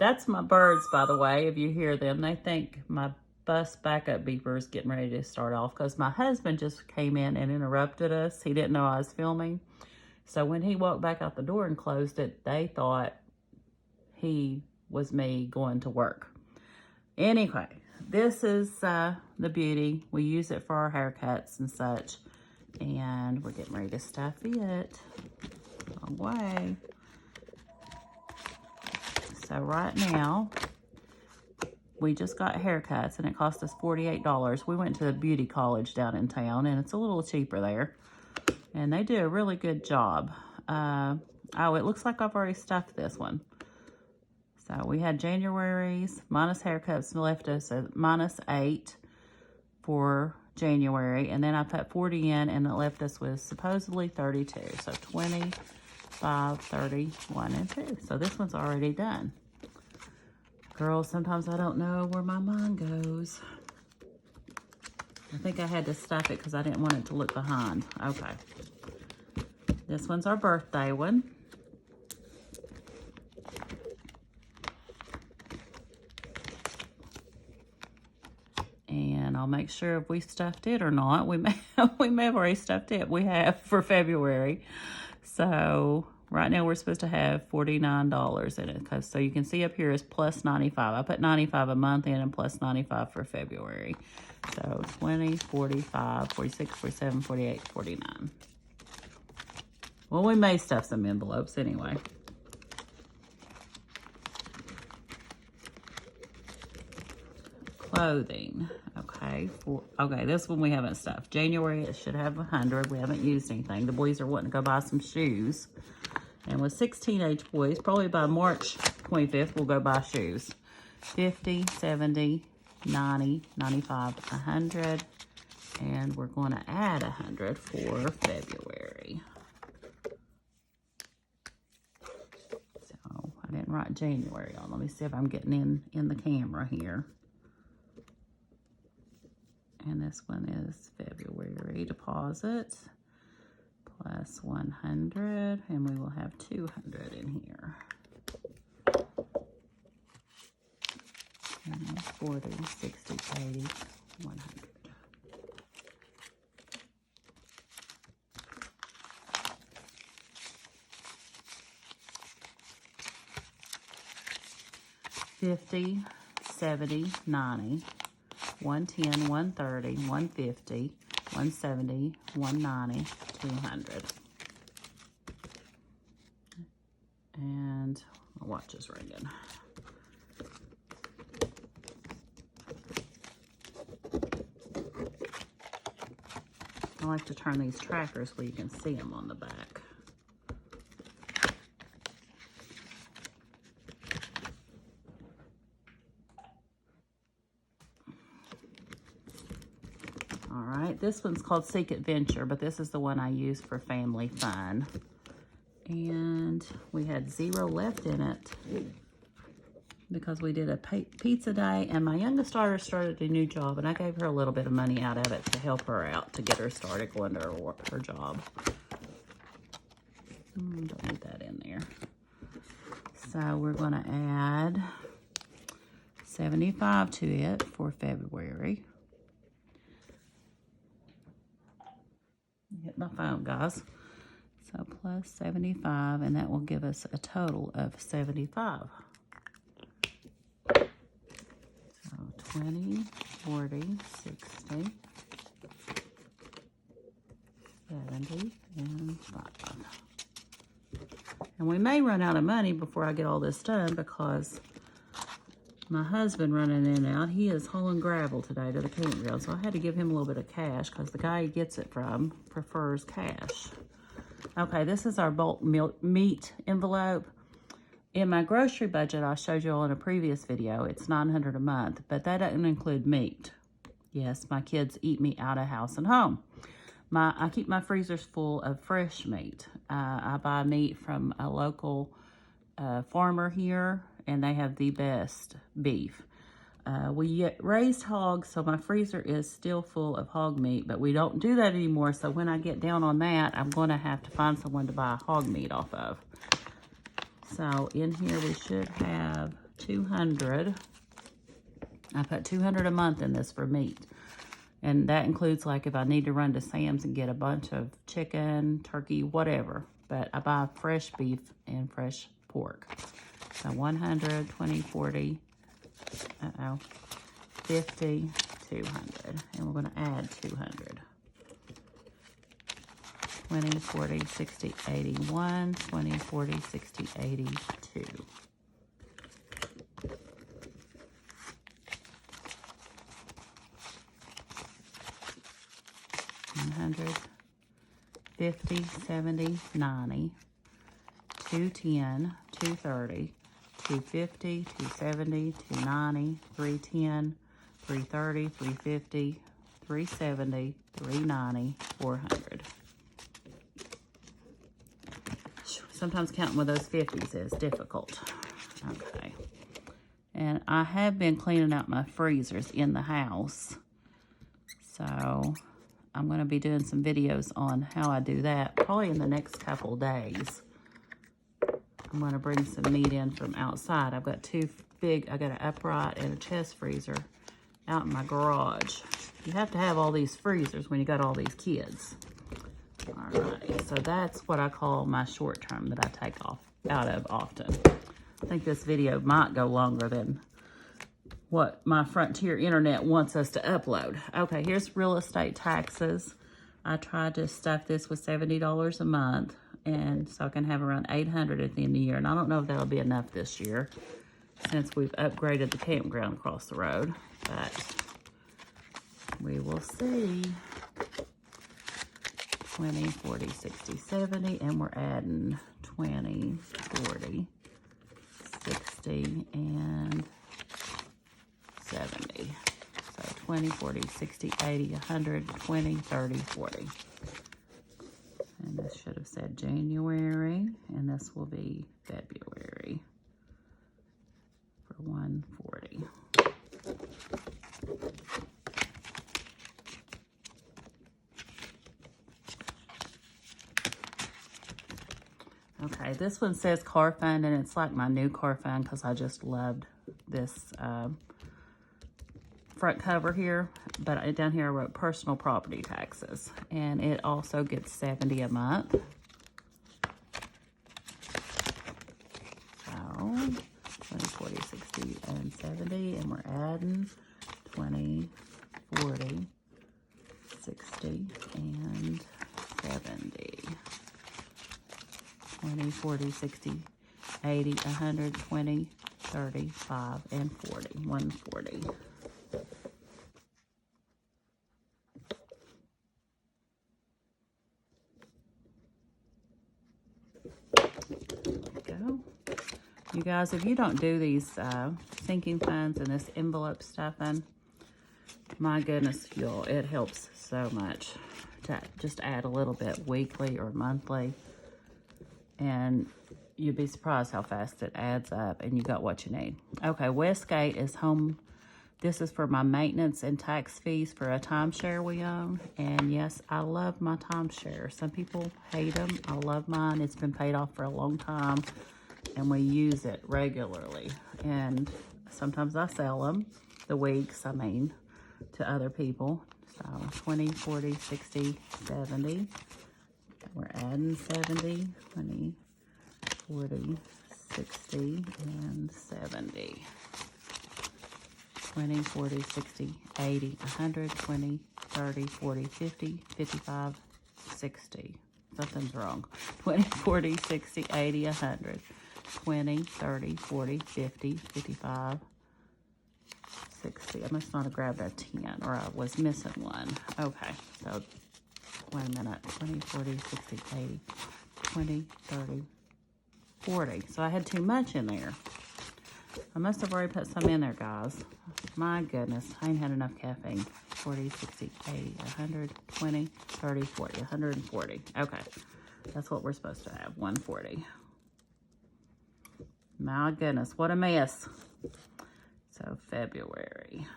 That's my birds, by the way. If you hear them, they think my bus backup beeper is getting ready to start off because my husband just came in and interrupted us. He didn't know I was filming. So when he walked back out the door and closed it, they thought he was me going to work. Anyway, this is the beauty. We use it for our haircuts and such. And we're getting ready to stuff it away. So right now, we just got haircuts and it cost us $48. We went to the beauty college down in town and it's a little cheaper there. And they do a really good job. Oh, it looks like I've already stuffed this one. So we had January's minus haircuts left us at -8 for January. And then I put 40 in and it left us with supposedly 32. So 25, 30, 1, and 2. So this one's already done. Girls, sometimes I don't know where my mind goes. I think I had to stuff it because I didn't want it to look behind. Okay. This one's our birthday one. And I'll make sure if we stuffed it or not. We may have already stuffed it. We have for February. So right now we're supposed to have $49 in it. So you can see up here is plus 95. I put 95 a month in and plus 95 for February. So 20, 45, 46, 47, 48, 49. Well, we may stuff some envelopes anyway. Clothing. Okay, this one we haven't stuffed. January, it should have 100. We haven't used anything. The boys are wanting to go buy some shoes. And with 6 teenage boys, probably by March 25th, we'll go buy shoes. 50, 70, 90, 95, 100. And we're going to add 100 for February. So I didn't write January on. Let me see if I'm getting in the camera here. And this one is February deposit plus 100, and we will have 200 in here. And 40, 60, 80, 100. $50, $70, $90. 110, 130, 150, 170, 190, 200. And my watch is ringing. I like to turn these trackers where you can see them on the back. This one's called Seek Adventure, but this is the one I use for family fun. And we had 0 left in it because we did a pizza day, and my youngest daughter started a new job, and I gave her a little bit of money out of it to help her out, to get her started going to her job. Don't need that in there. So we're going to add 75 to it for February. Hit my phone, guys. So plus 75, and that will give us a total of 75. So 20, 40, 60, 70, and 5. And we may run out of money before I get all this done because my husband running in and out, he is hauling gravel today to the campground. So I had to give him a little bit of cash because the guy he gets it from prefers cash. Okay, this is our bulk meat envelope. In my grocery budget, I showed you all in a previous video, it's $900 a month, but that doesn't include meat. Yes, my kids eat meat out of house and home. I keep my freezers full of fresh meat. I buy meat from a local farmer here, and they have the best beef. We raised hogs, so my freezer is still full of hog meat, but we don't do that anymore. So when I get down on that, I'm going to have to find someone to buy hog meat off of. So in here we should have 200. I put 200 a month in this for meat. And that includes like if I need to run to Sam's and get a bunch of chicken, turkey, whatever. But I buy fresh beef and fresh pork. So 100, 20, 40, 50, 200. And we're going to add 200. 20, 40, 60, 81, 20, 40, 60, 82. 100, 50, 70, 90, 210, 230, 250, 270, 290, 310, 330, 350, 370, 390, 400. Sometimes counting with those 50s is difficult. Okay. And I have been cleaning out my freezers in the house. So I'm going to be doing some videos on how I do that probably in the next couple days. I'm going to bring some meat in from outside. I've got I got an upright and a chest freezer out in my garage. You have to have all these freezers when you got all these kids. All right, so that's what I call my short term that I take out of often. I think this video might go longer than what my Frontier Internet wants us to upload. Okay, here's real estate taxes. I tried to stuff this with $70 a month, and so I can have around $800 at the end of the year. And I don't know if that'll be enough this year since we've upgraded the campground across the road, but we will see. 20, 40, 60, 70, and we're adding 20, 40, 60, and 70. So 20, 40, 60, 80, 100, 20, 30, 40. And this should have said January, and this will be February for 140. Okay, this one says car fund, and it's like my new car fund because I just loved this front cover here. But down here I wrote personal property taxes, and it also gets $70 a month. So 20, 40, 60, and 70, and we're adding 20, 40, 60, and 70. 20, 40, 60, 80, 100, 20, 30, 5, and 40. 140. There we go. You guys, if you don't do these sinking funds and this envelope stuffing, my goodness, it helps so much to just add a little bit weekly or monthly. And you'd be surprised how fast it adds up, and you got what you need. Okay, Westgate is home. This is for my maintenance and tax fees for a timeshare we own. And yes, I love my timeshare. Some people hate them. I love mine. It's been paid off for a long time, and we use it regularly. And sometimes I sell them, the weeks, to other people. So 20, 40, 60, 70. We're adding 70, 20, 40, 60, and 70. 20, 40, 60, 80, 100, 20, 30, 40, 50, 55, 60. Something's wrong. 20, 40, 60, 80, 100, 20, 30, 40, 50, 55, 60. I must not have grabbed a 10, or I was missing one. Okay, so wait a minute. 20, 40, 60, 80, 20, 30, 40. So I had too much in there. I must have already put some in there, guys. My goodness, I ain't had enough caffeine. 40, 60, 80, 100, 20, 30, 40, 140. Okay, that's what we're supposed to have, 140. My goodness, what a mess. So February.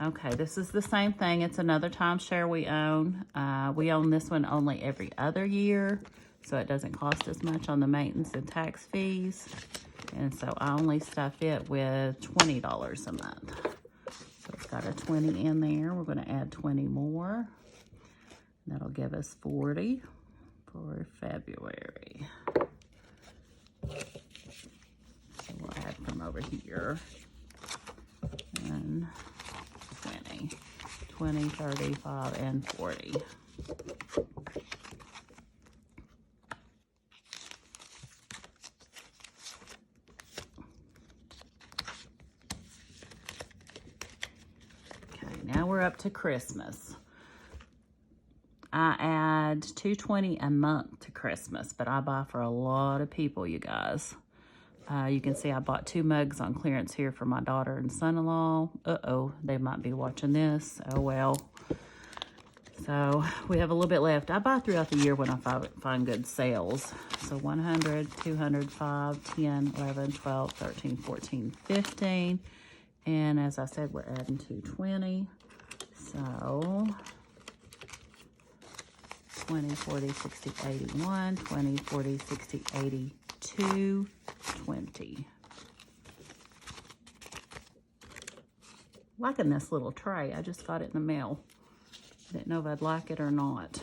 Okay, this is the same thing. It's another timeshare we own. We own this one only every other year, so it doesn't cost as much on the maintenance and tax fees. And so I only stuff it with $20 a month. So it's got a 20 in there. We're going to add 20 more. That'll give us 40 for February. So we'll add from over here. And 20, 35, and 40. Okay, now we're up to Christmas. I add $2.20 a month to Christmas, but I buy for a lot of people, you guys. You can see I bought 2 mugs on clearance here for my daughter and son-in-law. Uh-oh, they might be watching this. Oh, well. So we have a little bit left. I buy throughout the year when I find good sales. So 100, 200, 5, 10, 11, 12, 13, 14, 15. And as I said, we're adding 220. So 20, 40, 60, 81, 20, 40, 60, 82, 20. Liking this little tray. I just got it in the mail. Didn't know if I'd like it or not,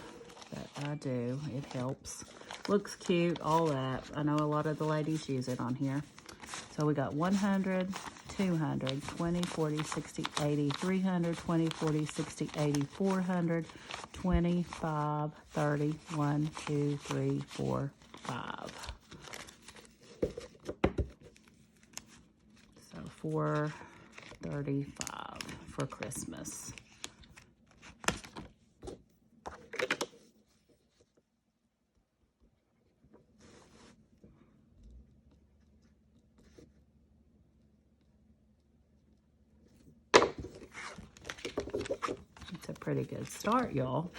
but I do. It helps. Looks cute, all that. I know a lot of the ladies use it on here. So we got 100, 200, 20, 40, 60, 80, 300, 20, 40, 60, 80, 400, 25, 30, 1, 2, 3, 4, 5. So 435 for Christmas. It's a pretty good start, y'all.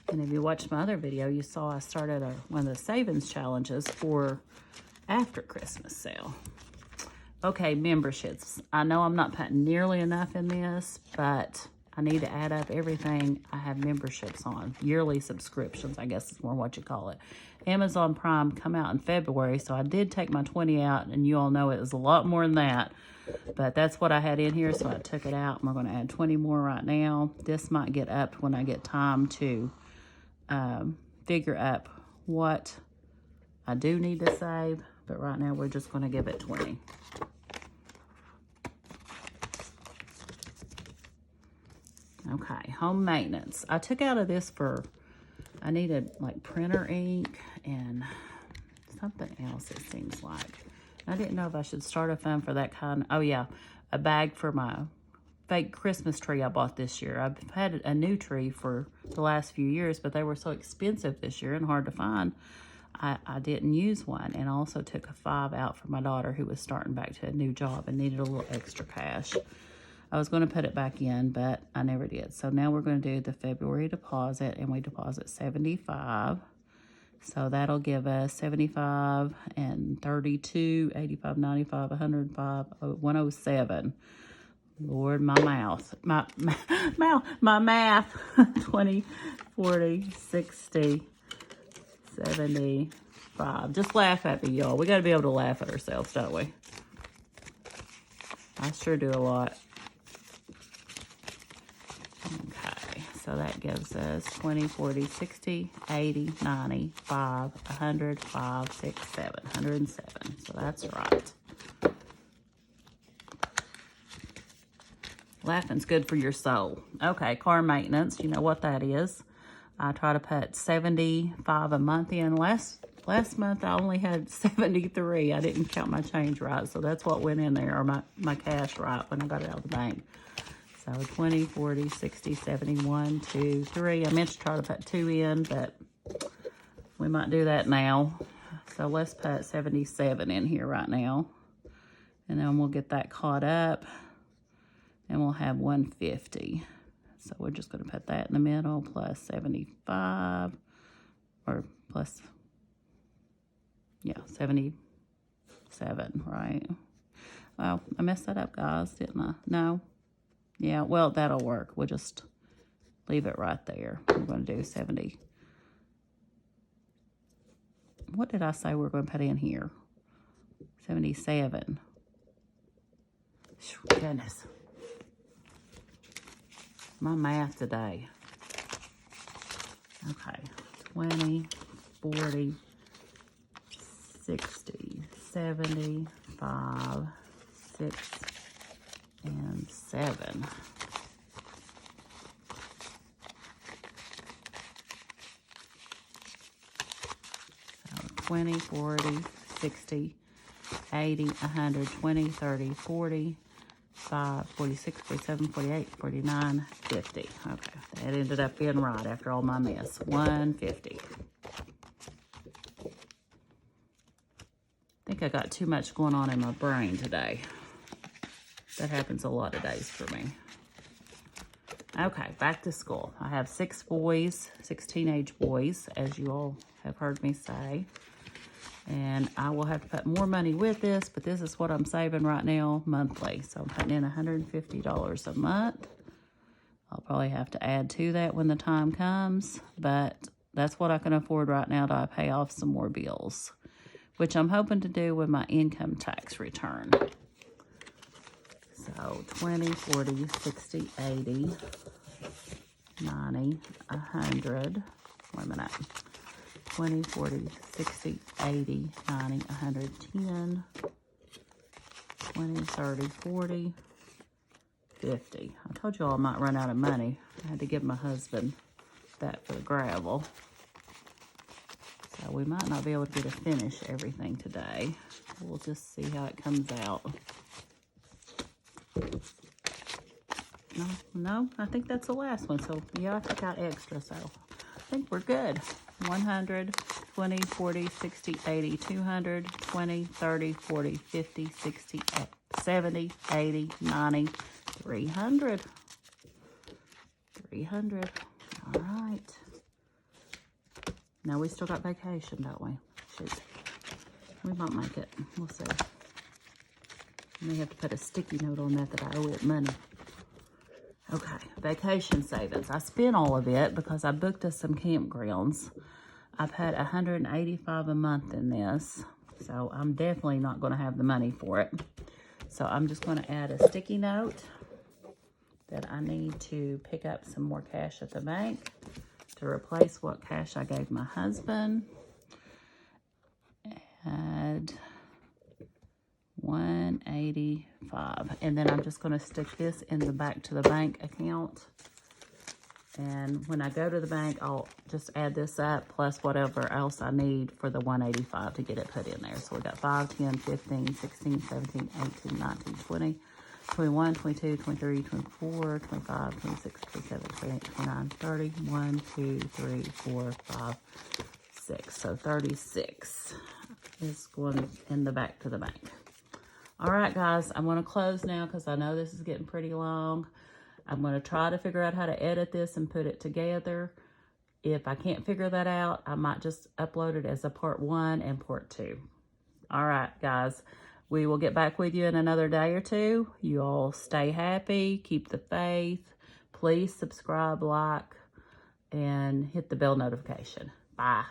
And if you watched my other video, you saw I started one of the savings challenges for after Christmas sale. Okay, memberships. I know I'm not putting nearly enough in this, but I need to add up everything I have memberships on. Yearly subscriptions, I guess is more what you call it. Amazon Prime come out in February, so I did take my 20 out, and you all know it was a lot more than that. But that's what I had in here, so I took it out, and we're going to add 20 more right now. This might get upped when I get time to figure up what I do need to save, but right now we're just going to give it 20. Okay, home maintenance. I took out of this for, I needed like printer ink and something else, it seems like. I didn't know if I should start a fund for that kind. Oh yeah, a bag for my fake Christmas tree I bought this year. I've had a new tree for the last few years, but they were so expensive this year and hard to find. I didn't use one, and I also took a 5 out for my daughter who was starting back to a new job and needed a little extra cash. I was going to put it back in, but I never did. So now we're going to do the February deposit, and we deposit $75. So that'll give us 75 and 32, 85, 95, 105, 107. Lord, my mouth, my math. 20, 40, 60, 75. Just laugh at me, y'all. We got to be able to laugh at ourselves, don't we? I sure do a lot. Okay, so that gives us 20, 40, 60, 80, 90, 5, 100, 5, 6, 7, 107. So that's right. Laughing's good for your soul. Okay, car maintenance. You know what that is. I try to put 75 a month in. Last month I only had 73. I didn't count my change right, so that's what went in there, or my cash right when I got it out of the bank. So 20, 40, 60, 70, 1, 2, 3. I meant to try to put 2 in, but we might do that now. So let's put 77 in here right now. And then we'll get that caught up. And we'll have 150. So we're just going to put that in the middle, plus 75, or plus, yeah, 77, right? Well, I messed that up, guys, didn't I? No, Yeah, well, that'll work. We'll just leave it right there. We're going to do 70. What did I say we're going to put in here? 77. Goodness. My math today. Okay. 20, 40, 60, 70, 5, 6, and 7. So 20, 40, 60, 80, 100, 20, 30, 40, 45, 46, 47, 48, 49, 50. Okay, that ended up being right after all my mess. 150. I think I got too much going on in my brain today. That happens a lot of days for me. Okay, back to school. I have 6 boys, 6 teenage boys, as you all have heard me say. And I will have to put more money with this, but this is what I'm saving right now monthly. So I'm putting in $150 a month. I'll probably have to add to that when the time comes, but that's what I can afford right now till I pay off some more bills, which I'm hoping to do with my income tax return. So 20, 40, 60, 80, 90, 100. Wait a minute. 20, 40, 60, 80, 90, 110, 20, 30, 40, 50. I told you all I might run out of money. I had to give my husband that for the gravel. So we might not be able to get to finish everything today. We'll just see how it comes out. No, I think that's the last one. So yeah, I took out extra, so I think we're good. 100, 20, 40, 60, 80, 200, 20, 30, 40, 50, 60, 70, 80, 90, 300. 300. All right. Now we still got vacation, don't we? Shoot. We might make it. We'll see. I may have to put a sticky note on that I owe it money. Okay, vacation savings. I spent all of it because I booked us some campgrounds. I've had $185 a month in this, so I'm definitely not going to have the money for it. So I'm just going to add a sticky note that I need to pick up some more cash at the bank to replace what cash I gave my husband. Add 185, and then I'm just going to stick this in the back to the bank account, and when I go to the bank I'll just add this up plus whatever else I need for the 185 to get it put in there. So we got 5, 10, 15, 16, 17, 18, 19, 20, 21, 22, 23, 24, 25, 26, 27, 28, 29, 30, 1, 2, 3, 4, 5, 6. So 36 is going in the back to the bank. All right, guys, I'm going to close now because I know this is getting pretty long. I'm going to try to figure out how to edit this and put it together. If I can't figure that out, I might just upload it as a part 1 and part 2. All right, guys, we will get back with you in another day or two. You all stay happy, keep the faith. Please subscribe, like, and hit the bell notification. Bye.